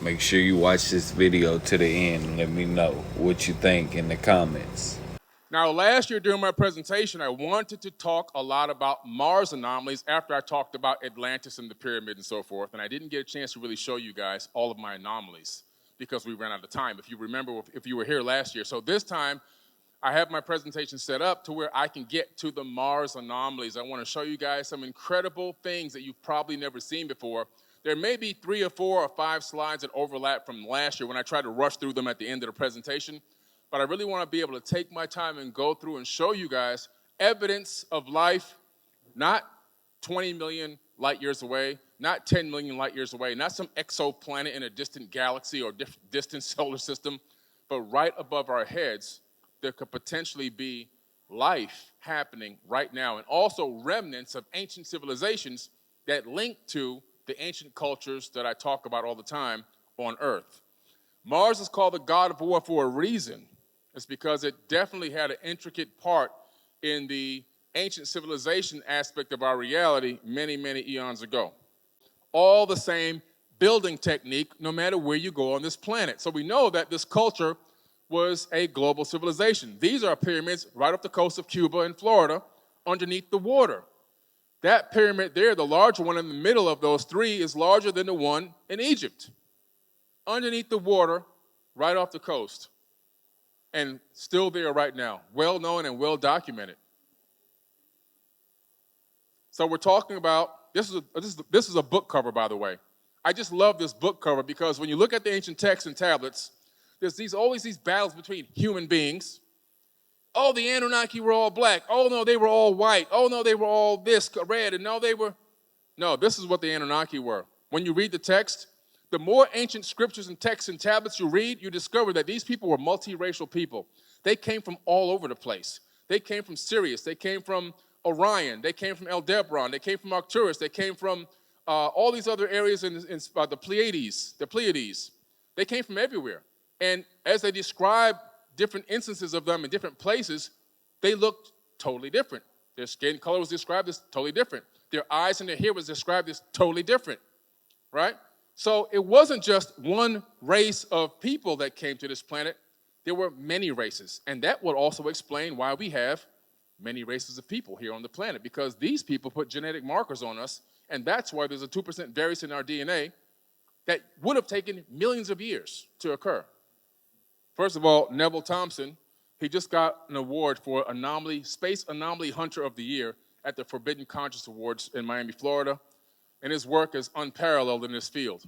Make sure you watch this video to the end and let me know what you think in the comments. Now, last year during my presentation, I wanted to talk a lot about Mars anomalies after I talked about Atlantis and the pyramid and so forth, and I didn't get a chance to really show you guys all of my anomalies because we ran out of time, if you remember, if you were here last year. So this time, I have my presentation set up to where I can get to the Mars anomalies. I want to show you guys some incredible things that you've probably never seen before. There may be 3 or 4 or 5 slides that overlap from last year when I tried to rush through them at the end of the presentation. But I really want to be able to take my time and go through and show you guys evidence of life, not 20 million light years away, not 10 million light years away, not some exoplanet in a distant galaxy or distant solar system, but right above our heads, there could potentially be life happening right now, and also remnants of ancient civilizations that link to the ancient cultures that I talk about all the time on Earth. Mars is called the god of war for a reason. It's because it definitely had an intricate part in the ancient civilization aspect of our reality many, many eons ago. All the same building technique, no matter where you go on this planet. So we know that this culture was a global civilization. These are pyramids right off the coast of Cuba and Florida, underneath the water. That pyramid there, the larger one in the middle of those 3, is larger than the one in Egypt. Underneath the water, right off the coast. And still there right now, well known and well documented. So we're talking about, this is a book cover, by the way. I just love this book cover because when you look at the ancient texts and tablets, there's always these battles between human beings. Oh, the Anunnaki were all black. Oh, no, they were all white. Oh, no, they were all this, red. And no, this is what the Anunnaki were. When you read the text, the more ancient scriptures and texts and tablets you read, you discover that these people were multiracial people. They came from all over the place. They came from Sirius. They came from Orion. They came from Aldebaran. They came from Arcturus. They came from all these other areas in the Pleiades. They came from everywhere. And as they describe different instances of them in different places, they looked totally different. Their skin color was described as totally different. Their eyes and their hair was described as totally different, right? So it wasn't just one race of people that came to this planet. There were many races. And that would also explain why we have many races of people here on the planet, because these people put genetic markers on us, and that's why there's a 2% variance in our DNA that would have taken millions of years to occur. First of all, Neville Thompson, he just got an award for Space Anomaly Hunter of the Year at the Forbidden Conscious Awards in Miami, Florida. And his work is unparalleled in this field.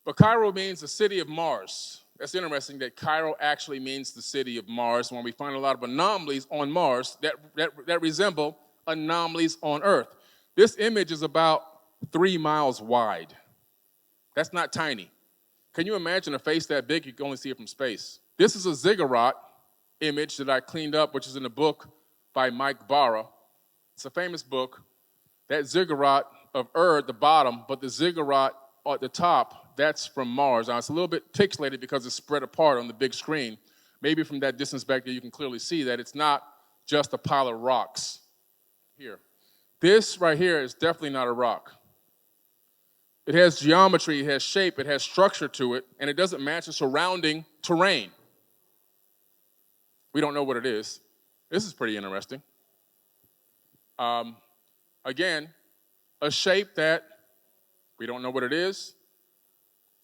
But Cairo means the city of Mars. That's interesting that Cairo actually means the city of Mars, when we find a lot of anomalies on Mars that resemble anomalies on Earth. This image is about 3 miles wide. That's not tiny. Can you imagine a face that big? You can only see it from space. This is a ziggurat image that I cleaned up, which is in a book by Mike Barra. It's a famous book. That ziggurat of at the bottom, but the ziggurat at the top, that's from Mars. Now, it's a little bit pixelated because it's spread apart on the big screen. Maybe from that distance back there, you can clearly see that it's not just a pile of rocks here. This right here is definitely not a rock. It has geometry, it has shape, it has structure to it, and it doesn't match the surrounding terrain. We don't know what it is. This is pretty interesting. Again, a shape that we don't know what it is.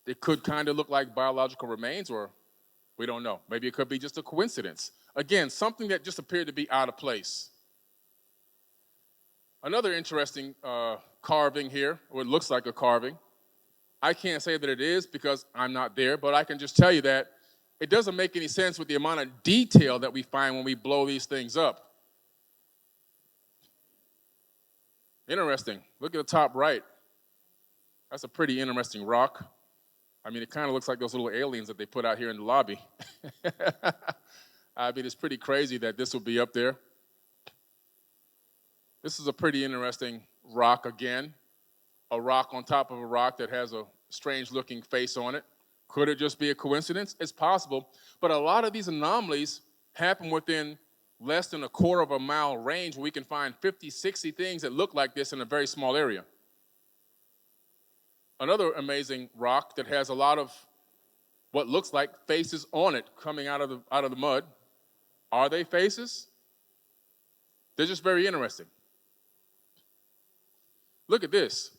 It could kind of look like biological remains, or we don't know. Maybe it could be just a coincidence. Again, something that just appeared to be out of place. Another interesting carving here, or it looks like a carving. I can't say that it is because I'm not there, but I can just tell you that it doesn't make any sense with the amount of detail that we find when we blow these things up. Interesting. Look at the top right. That's a pretty interesting rock. I mean, it kind of looks like those little aliens that they put out here in the lobby. I mean, it's pretty crazy that this will be up there. This is a pretty interesting rock again. A rock on top of a rock that has a strange-looking face on it. Could it just be a coincidence? It's possible. But a lot of these anomalies happen within less than a quarter of a mile range, where we can find 50, 60 things that look like this in a very small area. Another amazing rock that has a lot of what looks like faces on it coming out of the mud. Are they faces? They're just very interesting. Look at this.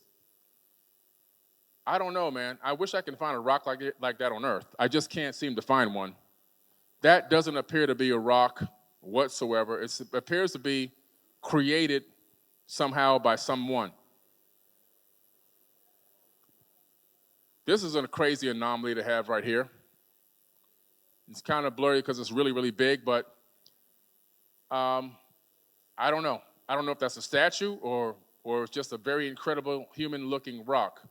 I don't know, man. I wish I could find a rock like that on Earth. I just can't seem to find one. That doesn't appear to be a rock whatsoever. It appears to be created somehow by someone. This is a crazy anomaly to have right here. It's kind of blurry because it's really, really big, but I don't know. I don't know if that's a statue or it's just a very incredible human-looking rock.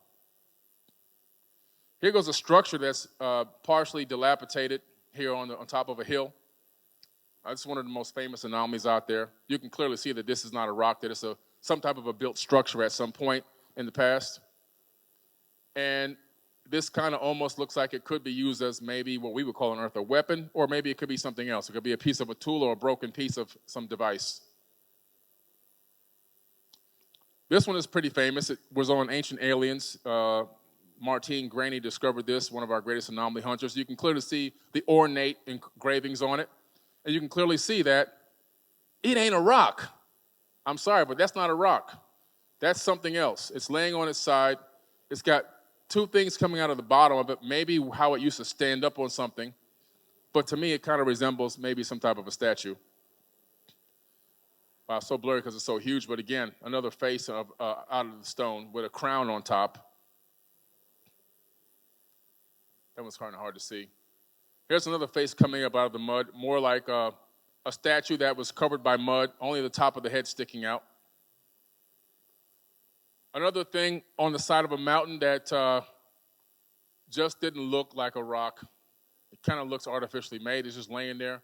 Here goes a structure that's partially dilapidated here on top of a hill. It's one of the most famous anomalies out there. You can clearly see that this is not a rock, that it's some type of a built structure at some point in the past. And this kind of almost looks like it could be used as maybe what we would call on Earth a weapon, or maybe it could be something else. It could be a piece of a tool or a broken piece of some device. This one is pretty famous. It was on Ancient Aliens. Martian discovered this, one of our greatest anomaly hunters. You can clearly see the ornate engravings on it. And you can clearly see that it ain't a rock. I'm sorry, but that's not a rock. That's something else. It's laying on its side. It's got two things coming out of the bottom of it, maybe how it used to stand up on something. But to me, it kind of resembles maybe some type of a statue. Wow, so blurry because it's so huge. But again, another face out of the stone with a crown on top. That one's kind of hard to see. Here's another face coming up out of the mud, more like a statue that was covered by mud, only the top of the head sticking out. Another thing on the side of a mountain that just didn't look like a rock. It kind of looks artificially made. It's just laying there.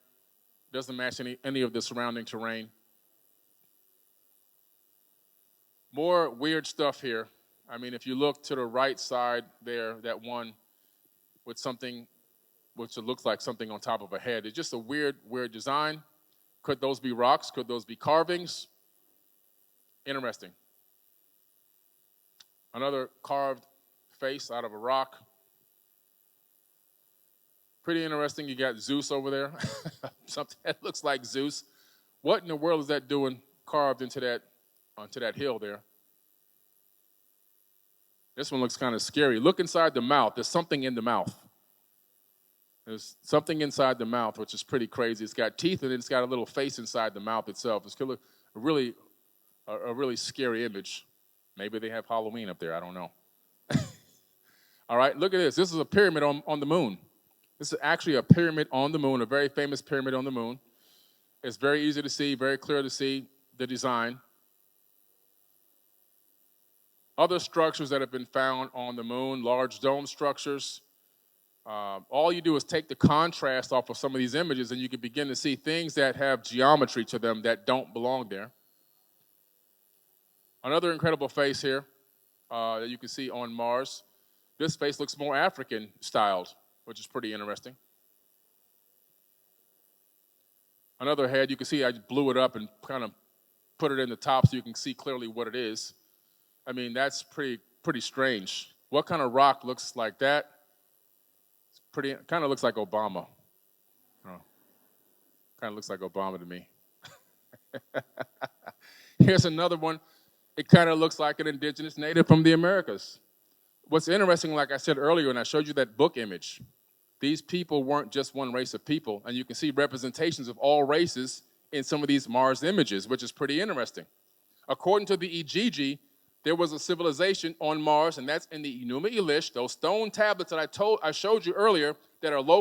Doesn't match any of the surrounding terrain. More weird stuff here. I mean, if you look to the right side there, that one with something which looks like something on top of a head. It's just a weird design. Could those be rocks? Could those be carvings? Interesting. Another carved face out of a rock. Pretty interesting. You got Zeus over there. Something that looks like Zeus. What in the world is that doing carved onto that hill there? This one looks kind of scary. Look inside the mouth. There's something in the mouth. There's something inside the mouth, which is pretty crazy. It's got teeth, and it's got a little face inside the mouth itself. It's a really scary image. Maybe they have Halloween up there. I don't know. All right, look at this. This is a pyramid on the moon. This is actually a pyramid on the moon, a very famous pyramid on the moon. It's very easy to see, very clear to see the design. Other structures that have been found on the moon, large dome structures. All you do is take the contrast off of some of these images, and you can begin to see things that have geometry to them that don't belong there. Another incredible face here that you can see on Mars. This face looks more African-styled, which is pretty interesting. Another head, you can see I blew it up and kind of put it in the top so you can see clearly what it is. I mean, that's pretty strange. What kind of rock looks like that? It's kind of looks like Obama. Kind of looks like Obama to me. Here's another one. It kind of looks like an indigenous native from the Americas. What's interesting, like I said earlier, and I showed you that book image, these people weren't just one race of people, and you can see representations of all races in some of these Mars images, which is pretty interesting. According to the Ijiji, there was a civilization on Mars, and that's in the Enuma Elish, those stone tablets that I showed you earlier that are located